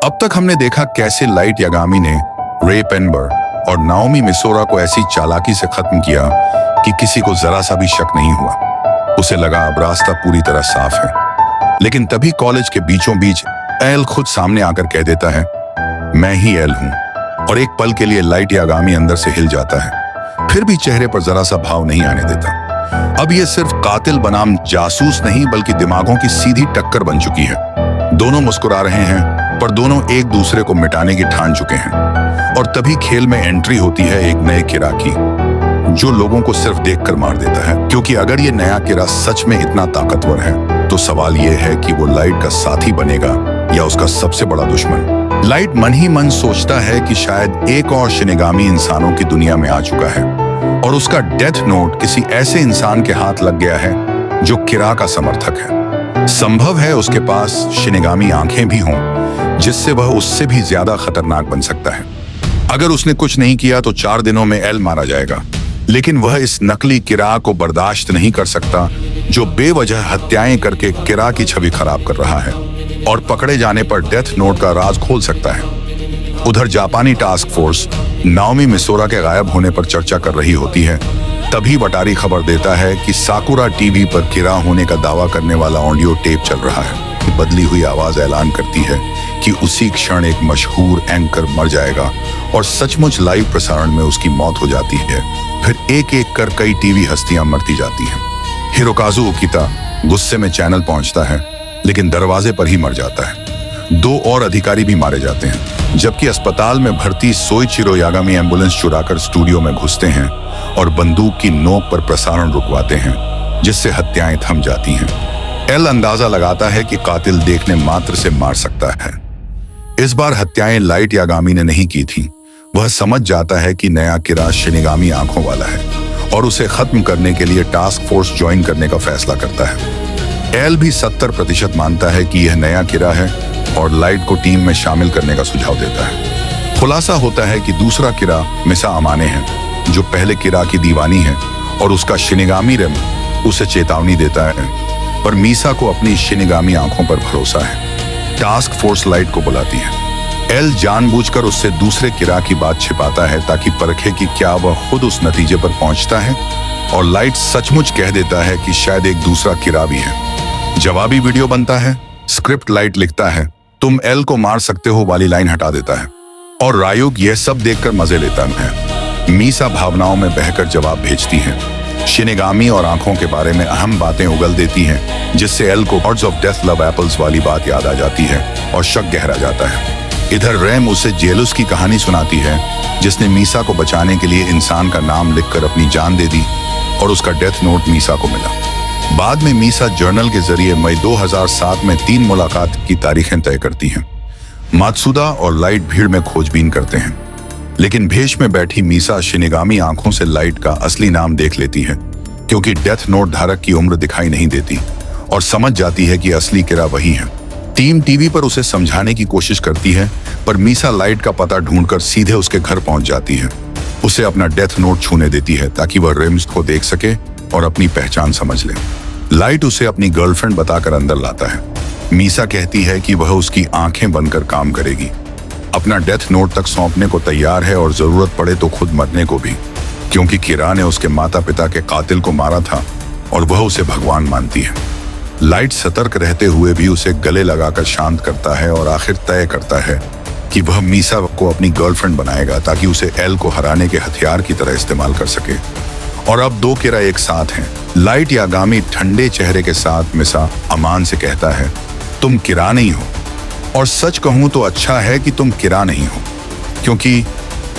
अब तक हमने देखा कैसे लाइट यागामी ने रे पेनबर और नाओमी मिसोरा को ऐसी चालाकी से खत्म किया कि किसी को जरा सा भी शक नहीं हुआ। उसे लगा अब रास्ता पूरी तरह साफ है। लेकिन तभी कॉलेज के बीचों बीच एल खुद सामने आकर कह देता है, मैं ही एल हूं। और एक पल के लिए लाइट यागामी अंदर से हिल जाता है, फिर भी चेहरे पर जरा सा भाव नहीं आने देता। अब यह सिर्फ कातिल बनाम जासूस नहीं बल्कि दिमागों की सीधी टक्कर बन चुकी है। दोनों मुस्कुरा रहे हैं, पर दोनों एक दूसरे को मिटाने की ठान चुके हैं। और तभी खेल में एंट्री होती है एक नए किरा की, जो लोगों को सिर्फ देखकर मार देता है। क्योंकि अगर ये नया किरा सच में इतना ताकतवर है तो सवाल ये है कि वो लाइट का साथी बनेगा या उसका सबसे बड़ा दुश्मन। लाइट मन ही मन सोचता है कि शायद एक और शिनिगामी इंसानों की दुनिया में आ चुका है और उसका डेथ नोट किसी ऐसे इंसान के हाथ लग गया है जो किरा का समर्थक है। संभव है उसके पास शिनिगामी आंखें भी हों जिससे वह उससे भी ज्यादा खतरनाक बन सकता है। अगर उसने कुछ नहीं किया तो 4 दिनों में एल मारा जाएगा, लेकिन वह इस नकली किरा को बर्दाश्त नहीं कर सकता जो बेवजह हत्याएं करके किरा की छवि खराब कर रहा है और पकड़े जाने पर डेथ नोट का राज खोल सकता है। उधर जापानी टास्क फोर्स नाओमी मिसोरा के गायब होने पर चर्चा कर रही होती है। तभी वटारी खबर देता है कि साकुरा टीवी पर किरा होने का दावा करने वाला ऑडियो टेप चल रहा है। बदली हुई आवाज ऐलान करती है कि उसी क्षण एक मशहूर एंकर मर जाएगा और सचमुच लाइव प्रसारण में उसकी मौत हो जाती है। फिर एक एक कर कई टीवी हस्तियां मरती जाती हैं। हिरोकाजु ओकिता गुस्से में चैनल पहुंचता है, लेकिन दरवाजे पर ही मर जाता है। 2 और अधिकारी भी मारे जाते हैं, जबकि अस्पताल में भर्ती सोइचिरो यागामी एम्बुलेंस चुराकर स्टूडियो में घुसते हैं और बंदूक की नोक पर प्रसारण रुकवाते हैं, जिससे हत्याएं थम जाती हैं। एल अंदाजा लगाता है कि कातिल देखने मात्र से मार सकता है। इस बार हत्याएं लाइट यागामी ने नहीं की थी। वह समझ जाता है कि नया किरा शिनिगामी आंखों वाला है और उसे खत्म करने के लिए टास्क फोर्स ज्वाइन करने का फैसला करता है। एल भी 70% मानता है कि यह नया किरा है और लाइट को टीम में शामिल करने का सुझाव देता है। खुलासा होता है कि दूसरा किरा मिसा अमाने है, जो पहले किरा की दीवानी है, और उसका शिनिगामी रेम उसे चेतावनी देता है, पर मीसा को अपनी शिनिगामी आंखों पर भरोसा है। टास्क फोर्स लाइट को बुलाती है। एल जानबूझकर उससे दूसरे किरा की बात छिपाता है ताकि परखे कि क्या वह खुद उस नतीजे पर पहुंचता है, और लाइट सचमुच कह देता है कि शायद एक दूसरा किरा भी है। जवाबी वीडियो बनता है। स्क्रिप्ट लाइट लिखता है, तुम एल को मार सकते हो वाली लाइन हटा देता है, और रायुग यह सब देखकर मजे लेता है। मीसा भावनाओं में बहकर जवाब भेजती है। शिनिगामी और आंखों के बारे में अहम बातें उगल देती हैं, जिससे एल को birds of death love apples वाली बात याद आ जाती है और शक गहरा जाता है। इधर रैम उसे जेलुस की कहानी सुनाती है, जिसने मीसा को बचाने के लिए इंसान का नाम लिखकर अपनी जान दे दी, और उसका डेथ नोट मीसा को मिला। बाद में मीसा जर्नल के जरिए मई 2007 में 3 मुलाकात की तारीखें तय करती हैं। मात्सुदा और लाइट भीड़ में खोजबीन करते हैं, लेकिन भेष में बैठी मीसा शिनिगामी आंखों से लाइट का असली नाम देख लेती है, क्योंकि डेथ नोट धारक की उम्र दिखाई नहीं देती, और समझ जाती है कि असली किरा वही है। टीम टीवी पर उसे समझाने की कोशिश करती है, पर मीसा लाइट का पता ढूंढकर सीधे उसके घर पहुंच जाती है। उसे अपना डेथ नोट छूने देती है ताकि वह रिम्स को देख सके और अपनी पहचान समझ ले। लाइट उसे अपनी गर्लफ्रेंड बताकर अंदर लाता है। मीसा कहती है कि वह उसकी आंखें बनकर काम करेगी, अपना डेथ नोट तक सौंपने को तैयार है और जरूरत पड़े तो खुद मरने को भी, क्योंकि किरा ने उसके माता पिता के कातिल को मारा था और वह उसे भगवान मानती है। लाइट सतर्क रहते हुए भी उसे गले लगाकर शांत करता है और आखिर तय करता है कि वह मीसा को अपनी गर्लफ्रेंड बनाएगा ताकि उसे एल को हराने के हथियार की तरह इस्तेमाल कर सके। और अब 2 किरा एक साथ हैं। लाइट यागामी ठंडे चेहरे के साथ मिसा अमान से कहता है, तुम किरा नहीं हो, और सच कहूं तो अच्छा है कि तुम किरा नहीं हो, क्योंकि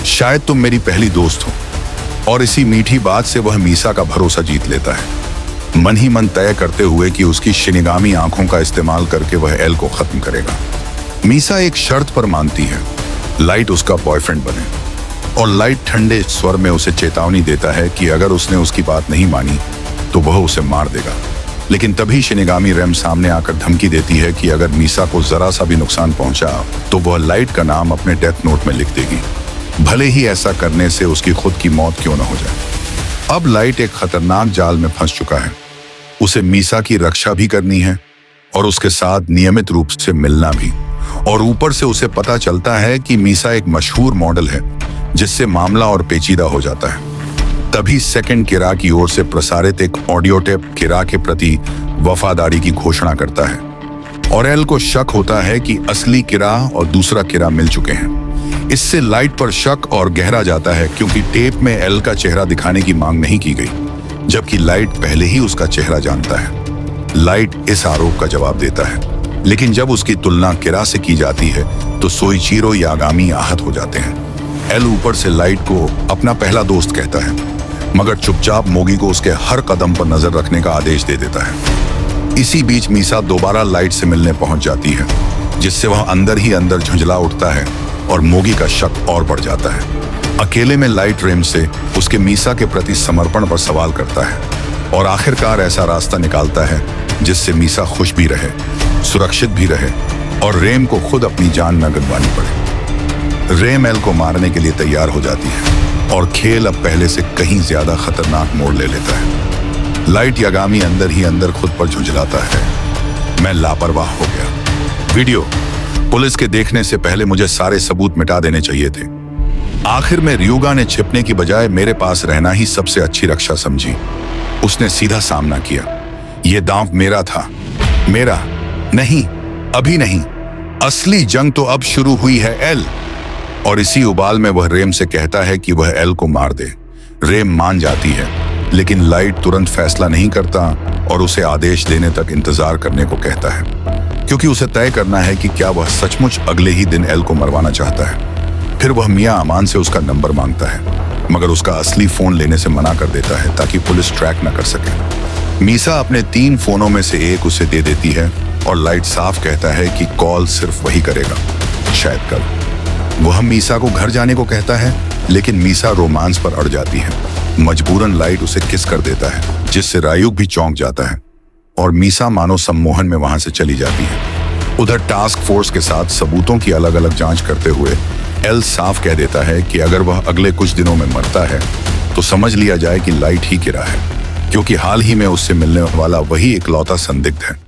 शायद तुम मेरी पहली दोस्त हो। और इसी मीठी बात से वह मीसा का भरोसा जीत लेता है, मन ही मन तय करते हुए कि उसकी शिनिगामी आंखों का इस्तेमाल करके वह एल को खत्म करेगा। मीसा एक शर्त पर मानती है, लाइट उसका बॉयफ्रेंड बने, और लाइट ठंडे स्वर में उसे चेतावनी देता है कि अगर उसने उसकी बात नहीं मानी तो वह उसे मार देगा। लेकिन तभी शिनिगामी रेम सामने आकर धमकी देती है कि अगर मीसा को जरा सा भी नुकसान पहुंचा तो वह लाइट का नाम अपने डेथ नोट में लिख देगी, भले ही ऐसा करने से उसकी खुद की मौत क्यों न हो जाए। अब लाइट एक खतरनाक जाल में फंस चुका है। उसे मीसा की रक्षा भी करनी है और उसके साथ नियमित रूप से मिलना भी। और ऊपर से उसे पता चलता है कि मीसा एक मशहूर मॉडल है, जिससे मामला और पेचीदा हो जाता है। तभी सेकंड किरा की ओर से प्रसारित एक ऑडियो टेप किरा के प्रति वफादारी की घोषणा करता है और एल को शक होता है कि असली किरा और दूसरा किरा मिल चुके हैं। इससे लाइट पर शक और गहरा जाता है, क्योंकि टेप में एल का चेहरा दिखाने की मांग नहीं की गई, जबकि लाइट पहले ही उसका चेहरा जानता है। लाइट इस आरोप का जवाब देता है, लेकिन जब उसकी तुलना किरा से की जाती है तो सोइचिरो यागामी आहत हो जाते हैं। एल ऊपर से लाइट को अपना पहला दोस्त कहता है, मगर चुपचाप मोगी को उसके हर कदम पर नजर रखने का आदेश दे देता है। इसी बीच मीसा दोबारा लाइट से मिलने पहुंच जाती है, जिससे वह अंदर ही अंदर झुंझला उठता है और मोगी का शक और बढ़ जाता है। अकेले में लाइट रेम से उसके मीसा के प्रति समर्पण पर सवाल करता है और आखिरकार ऐसा रास्ता निकालता है जिससे मीसा खुश भी रहे, सुरक्षित भी रहे और रेम को खुद अपनी जान न गंवानी पड़े। रेम एल को मारने के लिए तैयार हो जाती है और खेल अब पहले से कहीं ज्यादा खतरनाक मोड़ ले लेता है। लाइट यागामी अंदर ही अंदर खुद पर झुंझलाता है, मैं लापरवाह हो गया। वीडियो पुलिस के देखने से पहले मुझे सारे सबूत मिटा देने चाहिए थे। आखिर में रियुगा ने छिपने की बजाय मेरे पास रहना ही सबसे अच्छी रक्षा समझी। उसने सीधा सामना किया। यह दांव मेरा था। मेरा नहीं, अभी नहीं। असली जंग तो अब शुरू हुई है एल। और इसी उबाल में वह रेम से कहता है कि वह एल को मार दे। रेम मान जाती है, लेकिन लाइट तुरंत फैसला नहीं करता और उसे आदेश देने तक इंतजार करने को कहता है, क्योंकि उसे तय करना है कि क्या वह सचमुच अगले ही दिन एल को मरवाना चाहता है। फिर वह मियां अमान से उसका नंबर मांगता है, मगर उसका असली फोन लेने से मना कर देता है ताकि पुलिस ट्रैक न कर सके। मीसा अपने 3 फोनों में से एक उसे दे देती है और लाइट साफ कहता है कि कॉल सिर्फ वही करेगा, शायद कल। वह मीसा को घर जाने को कहता है, लेकिन मीसा रोमांस पर अड़ जाती है। मजबूरन लाइट उसे किस कर देता है, जिससे रायुक भी चौंक जाता है और मीसा मानो सम्मोहन में वहां से चली जाती है। उधर टास्क फोर्स के साथ सबूतों की अलग अलग जांच करते हुए एल साफ कह देता है कि अगर वह अगले कुछ दिनों में मरता है तो समझ लिया जाए कि लाइट ही गिरा है, क्योंकि हाल ही में उससे मिलने वाला वही इकलौता संदिग्ध है।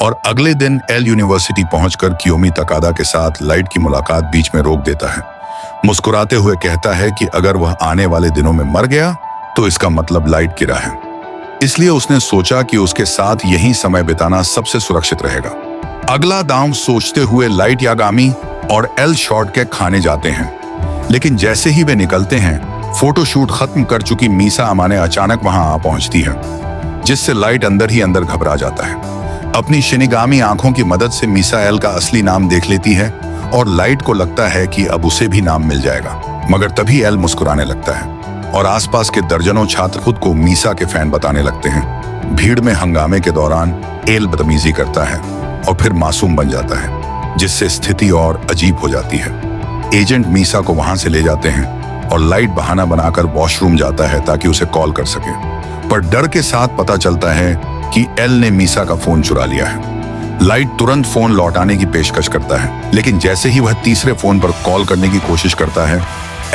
और अगले दिन एल यूनिवर्सिटी पहुंचकर कियोमी तकादा के साथ लाइट की मुलाकात बीच में रोक देता है। मुस्कुराते हुए कहता है कि अगर वह आने वाले दिनों में मर गया तो इसका मतलब लाइट गिरा है, इसलिए उसने सोचा कि उसके साथ यही समय बिताना सबसे सुरक्षित रहेगा। अगला दांव सोचते हुए लाइट यागामी और एल शॉर्ट के खाने जाते हैं, लेकिन जैसे ही वे निकलते हैं फोटोशूट खत्म कर चुकी मीसा अमाने अचानक वहां आ पहुंचती है, जिससे लाइट अंदर ही अंदर घबरा जाता है। अपनी शिनिगामी आंखों की मदद से मीसा एल का असली नाम देख लेती है और लाइट को लगता है कि अब उसे भी नाम मिल जाएगा, मगर तभी एल मुस्कुराने लगता है और आसपास के दर्जनों छात्र खुद को मीसा के फैन बताने लगते हैं। भीड़ में हंगामे के दौरान एल बदतमीजी करता है और फिर मासूम बन जाता है, जिससे स्थिति और अजीब हो जाती है। एजेंट मीसा को वहां से ले जाते हैं और लाइट बहाना बनाकर वॉशरूम जाता है ताकि उसे कॉल कर सके, पर डर के साथ पता चलता है कि एल ने मीसा का फोन चुरा लिया है। लाइट तुरंत फोन लौटाने की पेशकश करता है, लेकिन जैसे ही वह तीसरे फोन पर कॉल करने की कोशिश करता है,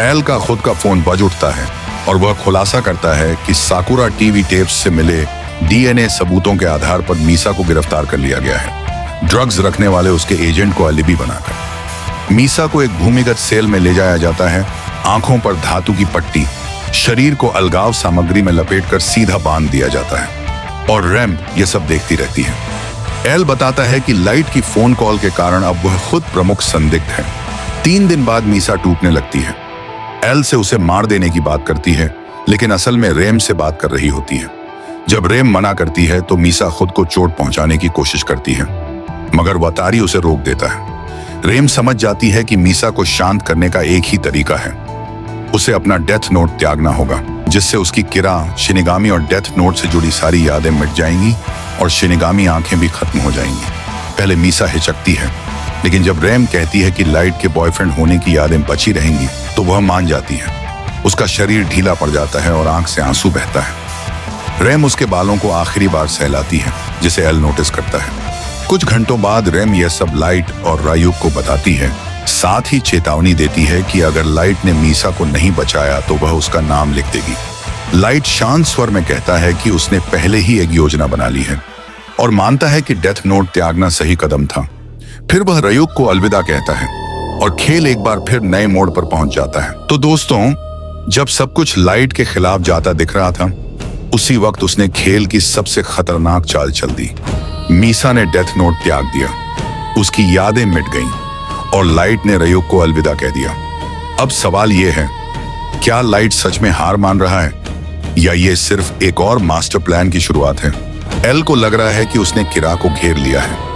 एल का खुद का फोन बज उठता है और वह खुलासा करता है कि साकुरा टीवी टेप्स से मिले डीएनए सबूतों के आधार पर मीसा को गिरफ्तार कर लिया गया है, ड्रग्स रखने वाले उसके एजेंट को अलिबी बनाकर। मीसा को एक भूमिगत सेल में ले जाया जाता है। आंखों पर धातु की पट्टी, शरीर को अलगाव सामग्री में लपेटकर सीधा बांध दिया जाता है और रैम ये सब देखती रहती है। एल बताता है कि लाइट की फोन कॉल के कारण अब वह खुद प्रमुख संदिग्ध है। 3 दिन बाद मीसा टूटने लगती है। एल से उसे मार देने की बात करती है, लेकिन असल में रेम से बात कर रही होती है। जब रेम मना करती है तो मीसा खुद को चोट पहुंचाने की कोशिश करती है, मगर वतारी उसे रोक देता है। रेम समझ जाती है कि मीसा को शांत करने का एक ही तरीका है, उसे अपना डेथ नोट त्यागना होगा, जिससे उसकी किरा, शिनिगामी और डेथ नोट से जुड़ी सारी यादें मिट जाएंगी और शिनिगामी आंखें भी खत्म हो जाएंगी। पहले मीसा हिचकती है, लेकिन जब रेम कहती है कि लाइट के बॉयफ्रेंड होने की यादें बची रहेंगी तो वह मान जाती है। उसका शरीर ढीला पड़ जाता है और आंख से आंसू बहता है। रेम उसके बालों को आखिरी बार सहलाती है, जिसे एल नोटिस करता है। कुछ घंटों बाद रेम यह सब लाइट और रायुक को बताती है, साथ ही चेतावनी देती है कि अगर लाइट ने मीसा को नहीं बचाया तो वह उसका नाम लिख देगी। लाइट शांत स्वर में कहता है कि उसने पहले ही एक योजना बना ली है और मानता है कि डेथ नोट त्यागना सही कदम था। फिर वह रयुक को अलविदा कहता है और खेल एक बार फिर नए मोड़ पर पहुंच जाता है। तो दोस्तों, जब सब कुछ लाइट के खिलाफ जाता दिख रहा था, उसी वक्त उसने खेल की सबसे खतरनाक चाल चल दी। मीसा ने डेथ नोट त्याग दिया, उसकी यादें मिट गईं और लाइट ने रयुक को अलविदा कह दिया। अब सवाल यह है, क्या लाइट सच में हार मान रहा है या ये सिर्फ एक और मास्टर प्लान की शुरुआत है? एल को लग रहा है कि उसने किरा को घेर लिया है,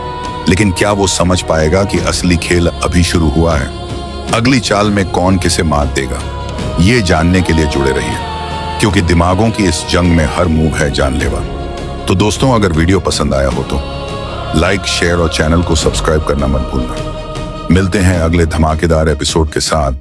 लेकिन क्या वो समझ पाएगा कि असली खेल अभी शुरू हुआ है? अगली चाल में कौन किसे मात देगा, ये जानने के लिए जुड़े रहिए, क्योंकि दिमागों की इस जंग में हर मूव है जानलेवा। तो दोस्तों, अगर वीडियो पसंद आया हो तो लाइक, शेयर और चैनल को सब्सक्राइब करना मत भूलना। मिलते हैं अगले धमाकेदार एपिसोड के साथ।